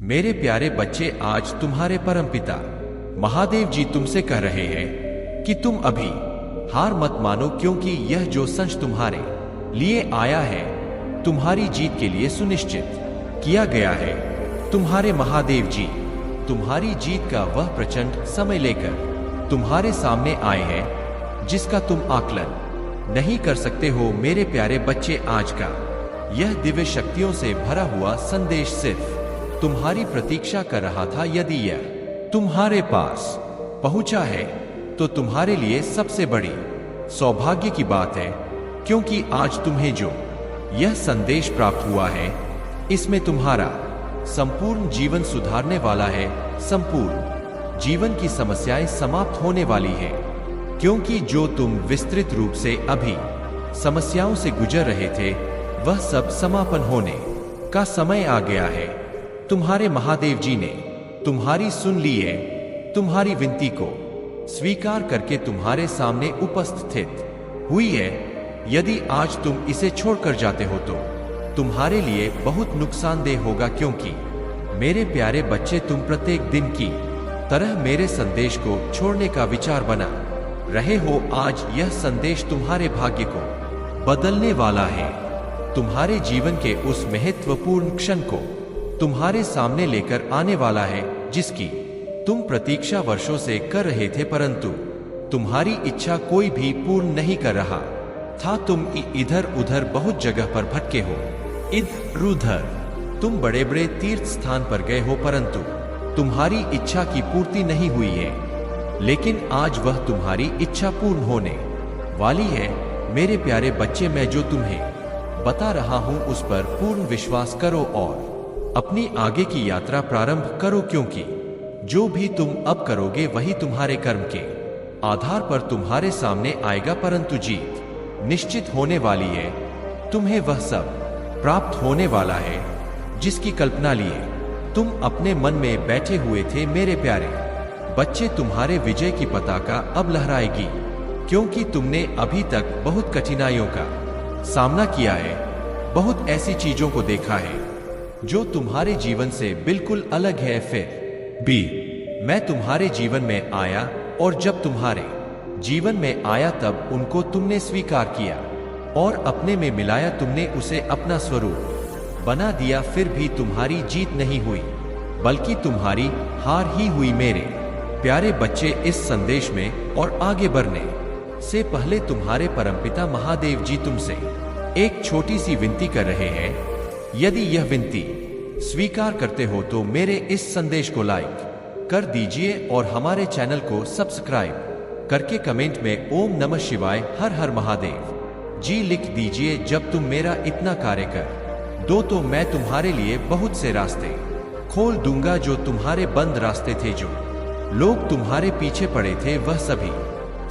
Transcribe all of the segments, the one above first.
मेरे प्यारे बच्चे, आज तुम्हारे परमपिता महादेव जी तुमसे कह रहे हैं कि तुम अभी हार मत मानो, क्योंकि यह जो संच तुम्हारे लिए आया है तुम्हारी जीत के लिए सुनिश्चित किया गया है। तुम्हारे महादेव जी तुम्हारी जीत का वह प्रचंड समय लेकर तुम्हारे सामने आए हैं जिसका तुम आकलन नहीं कर सकते हो। मेरे प्यारे बच्चे, आज का यह दिव्य शक्तियों से भरा हुआ संदेश सिर्फ तुम्हारी प्रतीक्षा कर रहा था। यदि यह तुम्हारे पास पहुंचा है तो तुम्हारे लिए सबसे बड़ी सौभाग्य की बात है, क्योंकि आज तुम्हें जो यह संदेश प्राप्त हुआ है इसमें तुम्हारा संपूर्ण जीवन सुधारने वाला है। संपूर्ण जीवन की समस्याएं समाप्त होने वाली है, क्योंकि जो तुम विस्तृत रूप से अभी समस्याओं से गुजर रहे थे वह सब समापन होने का समय आ गया है। तुम्हारे महादेव जी ने तुम्हारी सुन ली है, तुम्हारी विनती को स्वीकार करके तुम्हारे सामने उपस्थित हुई है। यदि आज तुम इसे छोड़कर जाते हो तो तुम्हारे लिए बहुत नुकसानदेह होगा, क्योंकि मेरे प्यारे बच्चे, तुम प्रत्येक दिन की तरह मेरे संदेश को छोड़ने का विचार बना रहे हो। आज यह संदेश तुम्हारे भाग्य को बदलने वाला है, तुम्हारे जीवन के उस महत्वपूर्ण क्षण को तुम्हारे सामने लेकर आने वाला है जिसकी तुम प्रतीक्षा वर्षों से कर रहे थे, परंतु तुम्हारी इच्छा कोई भी पूर्ण नहीं कर रहा था। तुम इधर उधर बहुत जगह पर भटके हो, इधर उधर तुम बड़े बड़े तीर्थ स्थान पर गए हो, परंतु तुम्हारी इच्छा की पूर्ति नहीं हुई है। लेकिन आज वह तुम्हारी इच्छा पूर्ण होने वाली है। मेरे प्यारे बच्चे, मैं जो तुम्हें बता रहा हूं उस पर पूर्ण विश्वास करो और अपनी आगे की यात्रा प्रारंभ करो, क्योंकि जो भी तुम अब करोगे वही तुम्हारे कर्म के आधार पर तुम्हारे सामने आएगा, परंतु जीत निश्चित होने वाली है। तुम्हें वह सब प्राप्त होने वाला है जिसकी कल्पना लिए तुम अपने मन में बैठे हुए थे। मेरे प्यारे बच्चे, तुम्हारे विजय की पताका अब लहराएगी, क्योंकि तुमने अभी तक बहुत कठिनाइयों का सामना किया है, बहुत ऐसी चीजों को देखा है जो तुम्हारे जीवन से बिल्कुल अलग है। फिर भी मैं तुम्हारे जीवन में आया, और जब तुम्हारे जीवन में आया तब उनको तुमने स्वीकार किया और अपने में मिलाया। तुमने उसे अपना स्वरूप बना दिया, फिर भी तुम्हारी जीत नहीं हुई बल्कि तुम्हारी हार ही हुई। मेरे प्यारे बच्चे, इस संदेश में और आगे बढ़ने से पहले तुम्हारे परमपिता महादेव जी तुमसे एक छोटी सी विनती कर रहे हैं। यदि यह विनती स्वीकार करते हो तो मेरे इस संदेश को लाइक कर दीजिए और हमारे चैनल को सब्सक्राइब करके कमेंट में ओम नमः शिवाय हर हर महादेव जी लिख दीजिए। जब तुम मेरा इतना कार्य कर दो तो मैं तुम्हारे लिए बहुत से रास्ते खोल दूंगा, जो तुम्हारे बंद रास्ते थे, जो लोग तुम्हारे पीछे पड़े थे, वह सभी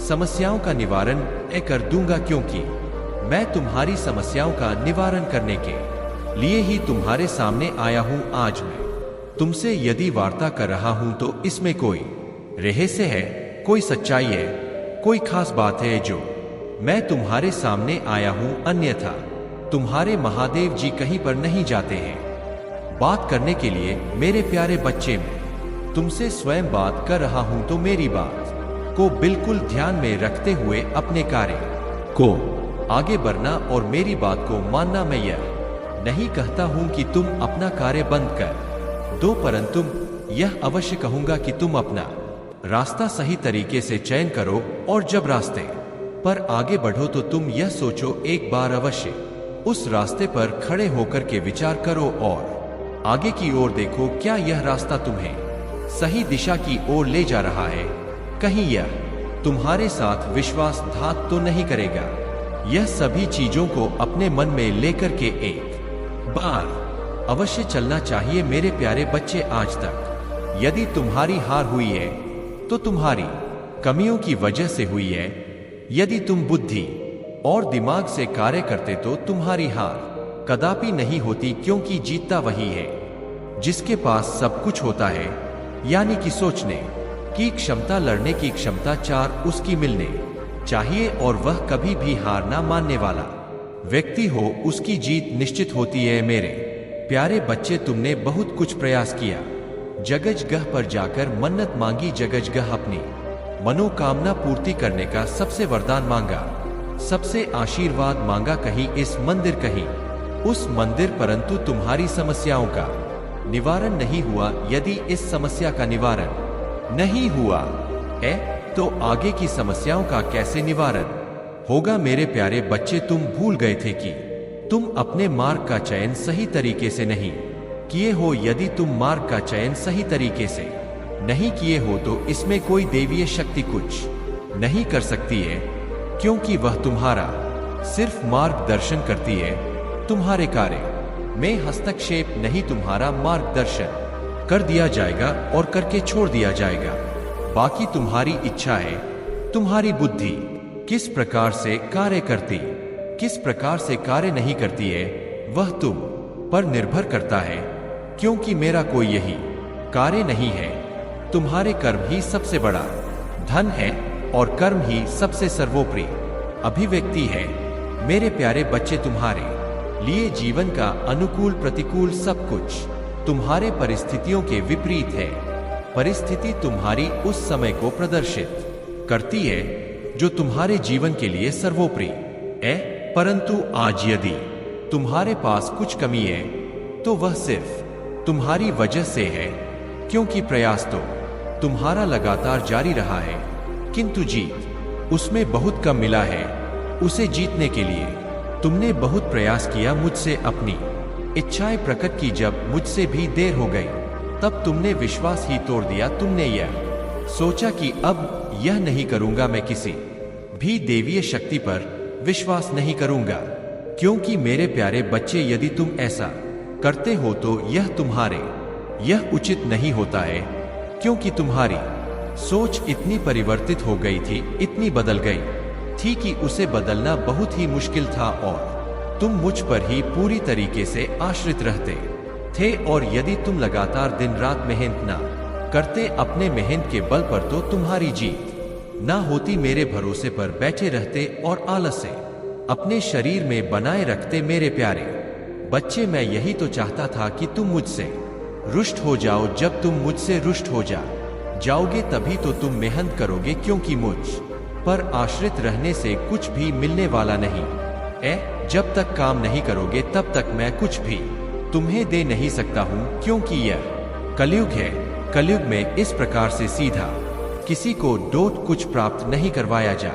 समस्याओं का निवारण कर दूंगा, क्योंकि मैं तुम्हारी समस्याओं का निवारण करने के लिए ही तुम्हारे सामने आया हूं। आज मैं तुमसे यदि वार्ता कर रहा हूं तो इसमें कोई रहस्य है, कोई सच्चाई है, कोई खास बात है जो मैं तुम्हारे सामने आया हूं। अन्यथा तुम्हारे महादेव जी कहीं पर नहीं जाते हैं बात करने के लिए। मेरे प्यारे बच्चे, मैं तुमसे स्वयं बात कर रहा हूं, तो मेरी बात को बिल्कुल ध्यान में रखते हुए अपने कार्य को आगे बढ़ना और मेरी बात को मानना। मैं यह नहीं कहता हूं कि तुम अपना कार्य बंद कर दो, परंतु यह अवश्य कहूंगा कि तुम अपना रास्ता सही तरीके से चयन करो, और जब रास्ते पर आगे बढ़ो तो तुम यह सोचो, एक बार अवश्य उस रास्ते पर खड़े होकर के विचार करो और आगे की ओर देखो, क्या यह रास्ता तुम्हें सही दिशा की ओर ले जा रहा है? कहीं यह तुम्हारे साथ विश्वासघात तो नहीं करेगा? यह सभी चीजों को अपने मन में लेकर के एक बार अवश्य चलना चाहिए। मेरे प्यारे बच्चे, आज तक यदि तुम्हारी हार हुई है तो तुम्हारी कमियों की वजह से हुई है। यदि तुम बुद्धि और दिमाग से कार्य करते तो तुम्हारी हार कदापि नहीं होती, क्योंकि जीतता वही है जिसके पास सब कुछ होता है, यानी कि सोचने की क्षमता, लड़ने की क्षमता, चार उसकी मिलने चाहिए, और वह कभी भी हार ना मानने वाला व्यक्ति हो, उसकी जीत निश्चित होती है। मेरे प्यारे बच्चे, तुमने बहुत कुछ प्रयास किया। जगजगह पर जाकर मन्नत मांगी, जगजगह अपनी मनोकामना पूर्ति करने का सबसे वरदान मांगा, सबसे आशीर्वाद मांगा, कहीं इस मंदिर कहीं उस मंदिर, परंतु तुम्हारी समस्याओं का निवारण नहीं हुआ। यदि इस समस्या का निवारण नहीं हुआ है तो आगे की समस्याओं का कैसे निवारण होगा? मेरे प्यारे बच्चे, तुम भूल गए थे कि तुम अपने मार्ग का चयन सही तरीके से नहीं किए हो। यदि तुम मार्ग का चयन सही तरीके से नहीं किए हो तो इसमें कोई देवीय शक्ति कुछ नहीं कर सकती है, क्योंकि वह तुम्हारा सिर्फ मार्गदर्शन करती है, तुम्हारे कार्य में हस्तक्षेप नहीं। तुम्हारा मार्गदर्शन कर दिया जाएगा और करके छोड़ दिया जाएगा। बाकी तुम्हारी इच्छा है, तुम्हारी बुद्धि किस प्रकार से कार्य करती, किस प्रकार से कार्य नहीं करती है, वह तुम पर निर्भर करता है, क्योंकि मेरा कोई यही कार्य नहीं है। तुम्हारे कर्म ही सबसे बड़ा धन है और कर्म ही सबसे सर्वोपरि अभिव्यक्ति है। मेरे प्यारे बच्चे, तुम्हारे लिए जीवन का अनुकूल प्रतिकूल सब कुछ तुम्हारे परिस्थितियों के विपरीत है। परिस्थिति तुम्हारी उस समय को प्रदर्शित करती है जो तुम्हारे जीवन के लिए सर्वोपरि है, परंतु आज यदि तुम्हारे पास कुछ कमी है तो वह सिर्फ तुम्हारी वजह से है, क्योंकि प्रयास तो तुम्हारा लगातार जारी रहा है, किंतु जीत उसमें बहुत कम मिला है। उसे जीतने के लिए तुमने बहुत प्रयास किया, मुझसे अपनी इच्छाएं प्रकट की। जब मुझसे भी देर हो गई तब तुमने विश्वास ही तोड़ दिया। तुमने यह सोचा कि अब यह नहीं करूंगा, मैं किसी भी देवीय शक्ति पर विश्वास नहीं करूंगा, क्योंकि मेरे प्यारे बच्चे, यदि तुम ऐसा करते हो तो यह उचित नहीं होता है, क्योंकि तुम्हारी सोच इतनी परिवर्तित हो गई थी, इतनी बदल गई थी कि उसे बदलना बहुत ही मुश्किल था और तुम मुझ पर ही पूरी तरीके से आश्रित रहते थे। और यदि तुम लगातार दिन रात मेहनत ना करते अपने मेहनत के बल पर तो तुम्हारी जीत ना होती। मेरे भरोसे पर बैठे रहते और आलस से अपने शरीर में बनाए रखते। मेरे प्यारे बच्चे, मैं यही तो चाहता था कि तुम मुझसे रुष्ट हो जाओ। जब तुम मुझसे रुष्ट हो जाओगे तभी तो तुम मेहनत करोगे, क्योंकि मुझ पर आश्रित रहने से कुछ भी मिलने वाला नहीं है। जब तक काम नहीं करोगे तब तक मैं कुछ भी तुम्हें दे नहीं सकता हूं, क्योंकि यह कलयुग है। कलयुग में इस प्रकार से सीधा किसी को डोट कुछ प्राप्त नहीं करवाया जा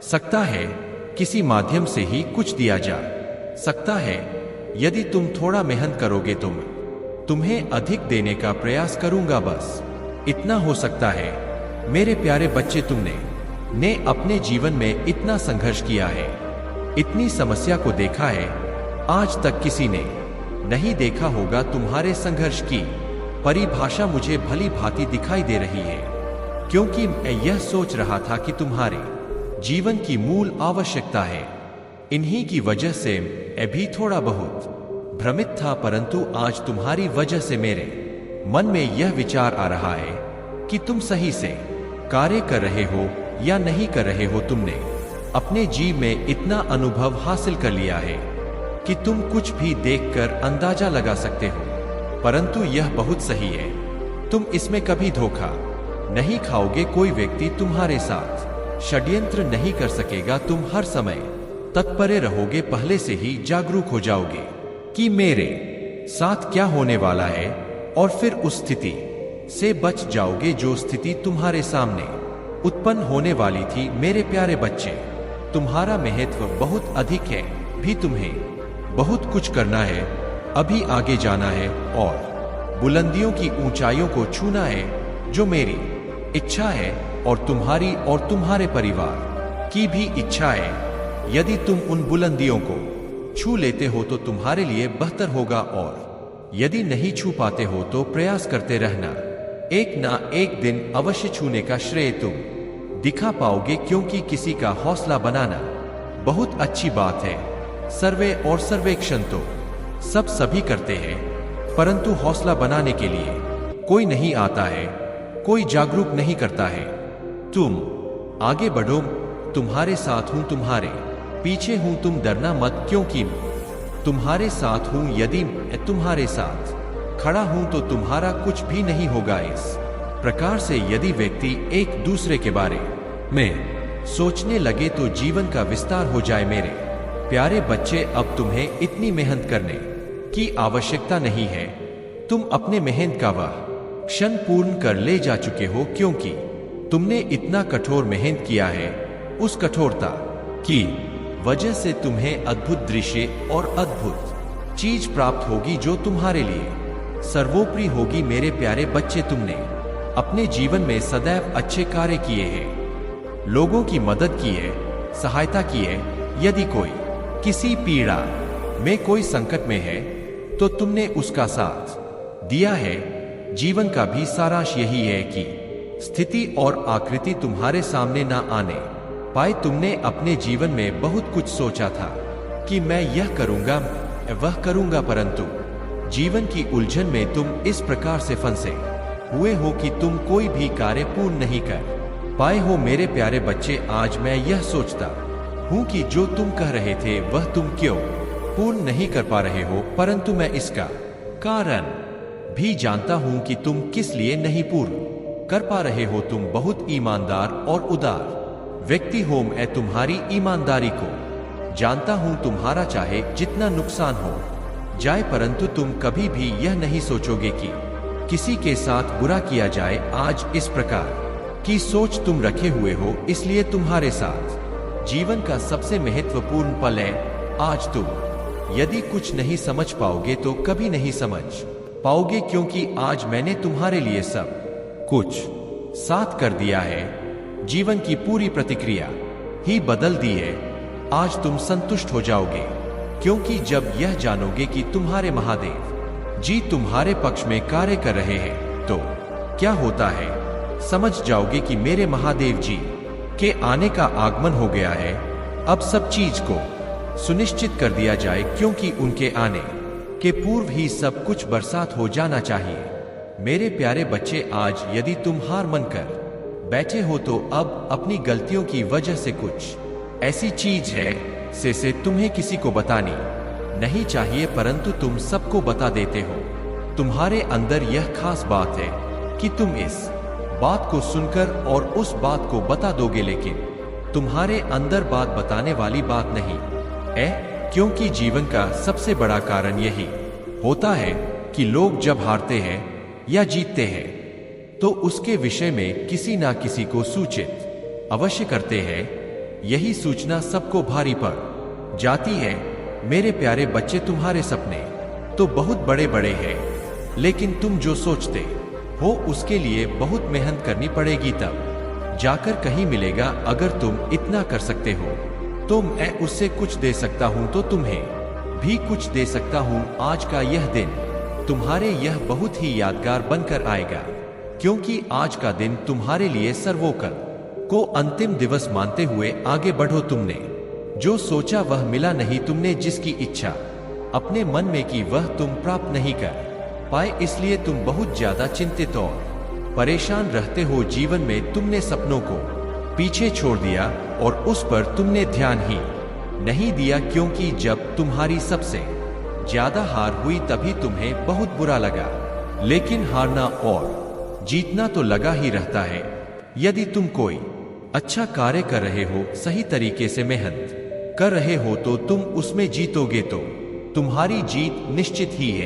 सकता है, किसी माध्यम से ही कुछ दिया जा सकता है। यदि तुम थोड़ा मेहनत करोगे तुम्हें अधिक देने का प्रयास करूंगा, बस इतना हो सकता है। मेरे प्यारे बच्चे, तुमने अपने जीवन में इतना संघर्ष किया है, इतनी समस्या को देखा है, आज तक किसी ने नहीं देखा होगा। तुम्हारे संघर्ष की परिभाषा मुझे भली भांति दिखाई दे रही है, क्योंकि मैं यह सोच रहा था कि तुम्हारे जीवन की मूल आवश्यकता है। इन्हीं की वजह से मैं भी थोड़ा बहुत भ्रमित था, परंतु आज तुम्हारी वजह से मेरे मन में यह विचार आ रहा है कि तुम सही से कार्य कर रहे हो या नहीं कर रहे हो। तुमने अपने जीव में इतना अनुभव हासिल कर लिया है कि तुम कुछ भी देखकर अंदाजा लगा सकते हो, परंतु यह बहुत सही है। तुम इसमें कभी धोखा नहीं खाओगे। कोई व्यक्ति तुम्हारे साथ षड्यंत्र नहीं कर सकेगा। तुम हर समय तत्पर रहोगे, पहले से ही जागरूक हो जाओगे कि मेरे साथ क्या होने वाला है, और फिर उस स्थिति से बच जाओगे जो स्थिति तुम्हारे सामने उत्पन्न होने वाली थी। मेरे प्यारे बच्चे, तुम्हारा महत्व बहुत अधिक है, भी तुम्हें बहुत कुछ करना है, अभी आगे जाना है और बुलंदियों की ऊंचाइयों को छूना है, जो मेरी इच्छा है और तुम्हारे परिवार की भी इच्छा है। यदि तुम उन बुलंदियों को छू लेते हो तो तुम्हारे लिए बेहतर होगा, और यदि नहीं छू पाते हो तो प्रयास करते रहना। एक ना एक दिन अवश्य छूने का श्रेय तुम दिखा पाओगे, क्योंकि किसी का हौसला बनाना बहुत अच्छी बात है। सर्वे और सर्वेक्षण तो सभी करते हैं, परंतु हौसला बनाने के लिए कोई नहीं आता है, कोई जागरूक नहीं करता है। तुम आगे बढ़ो, तुम्हारे साथ हूं, तुम्हारे पीछे हूं, तुम डरना मत, क्योंकि तुम्हारे साथ हूं। यदि मैं तुम्हारे साथ खड़ा हूं तो तुम्हारा कुछ भी नहीं होगा। इस प्रकार से यदि व्यक्ति एक दूसरे के बारे में सोचने लगे तो जीवन का विस्तार हो जाए। मेरे प्यारे बच्चे, अब तुम्हें इतनी मेहनत करने की आवश्यकता नहीं है। तुम अपने मेहनत का वह क्षण पूर्ण कर ले जा चुके हो, क्योंकि तुमने इतना कठोर मेहनत किया है। उस कठोरता की वजह से तुम्हें अद्भुत दृश्य और अद्भुत चीज प्राप्त होगी जो तुम्हारे लिए सर्वोपरि होगी। मेरे प्यारे बच्चे, तुमने अपने जीवन में सदैव अच्छे कार्य किए हैं, लोगों की मदद की है, सहायता की है। यदि कोई किसी पीड़ा में, कोई संकट में है तो तुमने उसका साथ दिया है। जीवन का भी सारांश यही है कि स्थिति और आकृति तुम्हारे सामने ना आने पाए। तुमने अपने जीवन में बहुत कुछ सोचा था कि मैं यह करूंगा, वह करूंगा, परंतु जीवन की उलझन में तुम इस प्रकार से फंसे हुए हो कि तुम कोई भी कार्य पूर्ण नहीं कर पाए हो। मेरे प्यारे बच्चे, आज मैं यह सोचता हूं कि जो तुम कह रहे थे वह तुम क्यों पूर्ण नहीं कर पा रहे हो, परंतु मैं इसका कारण भी जानता हूं कि तुम किस लिए नहीं पूर्ण कर पा रहे हो। तुम बहुत ईमानदार और उदार व्यक्ति हो। मैं तुम्हारी ईमानदारी को जानता हूं। तुम्हारा चाहे जितना नुकसान हो जाए, परंतु तुम कभी भी यह नहीं सोचोगे कि किसी के साथ बुरा किया जाए। आज इस प्रकार की सोच तुम रखे हुए हो, इसलिए तुम्हारे साथ जीवन का सबसे महत्वपूर्ण पल है आज। तुम यदि कुछ नहीं समझ पाओगे तो कभी नहीं समझ पाओगे, क्योंकि आज मैंने तुम्हारे लिए सब कुछ साथ कर दिया है। जीवन की पूरी प्रतिक्रिया ही बदल दी है। आज तुम संतुष्ट हो जाओगे, क्योंकि जब यह जानोगे कि तुम्हारे महादेव जी तुम्हारे पक्ष में कार्य कर रहे हैं तो क्या होता है, समझ जाओगे कि मेरे महादेव जी के आने का आगमन हो गया है। अब सब चीज को सुनिश्चित कर दिया जाए, क्योंकि उनके आने के पूर्व ही सब कुछ बरसात हो जाना चाहिए। मेरे प्यारे बच्चे, आज यदि तुम हार मानकर बैठे हो तो अब अपनी गलतियों की वजह से कुछ ऐसी चीज है से तुम्हें किसी को बतानी नहीं चाहिए, परंतु तुम सबको बता देते हो। तुम्हारे अंदर यह खास बात है कि तुम इस बात को सुनकर और उस बात को बता दोगे, लेकिन तुम्हारे अंदर बात बताने वाली बात नहीं है, क्योंकि जीवन का सबसे बड़ा कारण यही होता है कि लोग जब हारते हैं या जीतते हैं तो उसके विषय में किसी ना किसी को सूचित अवश्य करते हैं। यही सूचना सबको भारी पड़ जाती है। मेरे प्यारे बच्चे, तुम्हारे सपने तो बहुत बड़े बड़े हैं, लेकिन तुम जो सोचते हो उसके लिए बहुत मेहनत करनी पड़ेगी, तब जाकर कहीं मिलेगा। अगर तुम इतना कर सकते हो तो मैं उससे कुछ दे सकता हूं, तो तुम्हें भी कुछ दे सकता हूं। आज का यह दिन तुम्हारे यह बहुत ही यादगार बनकर आएगा, क्योंकि आज का दिन तुम्हारे लिए सर्वोकल को अंतिम दिवस मानते हुए आगे बढ़ो। तुमने जो सोचा वह मिला नहीं, तुमने जिसकी इच्छा अपने मन में की वह तुम प्राप्त नहीं कर पाए, इसलिए तुम बहुत ज्यादा चिंतित और परेशान रहते हो। जीवन में तुमने सपनों को पीछे छोड़ दिया और उस पर तुमने ध्यान ही नहीं दिया, क्योंकि जब तुम्हारी सबसे ज्यादा हार हुई तभी तुम्हें बहुत बुरा लगा। लेकिन हारना और जीतना तो लगा ही रहता है। यदि तुम कोई अच्छा कार्य कर रहे हो, सही तरीके से मेहनत कर रहे हो तो तुम उसमें जीतोगे, तो तुम्हारी जीत निश्चित ही है।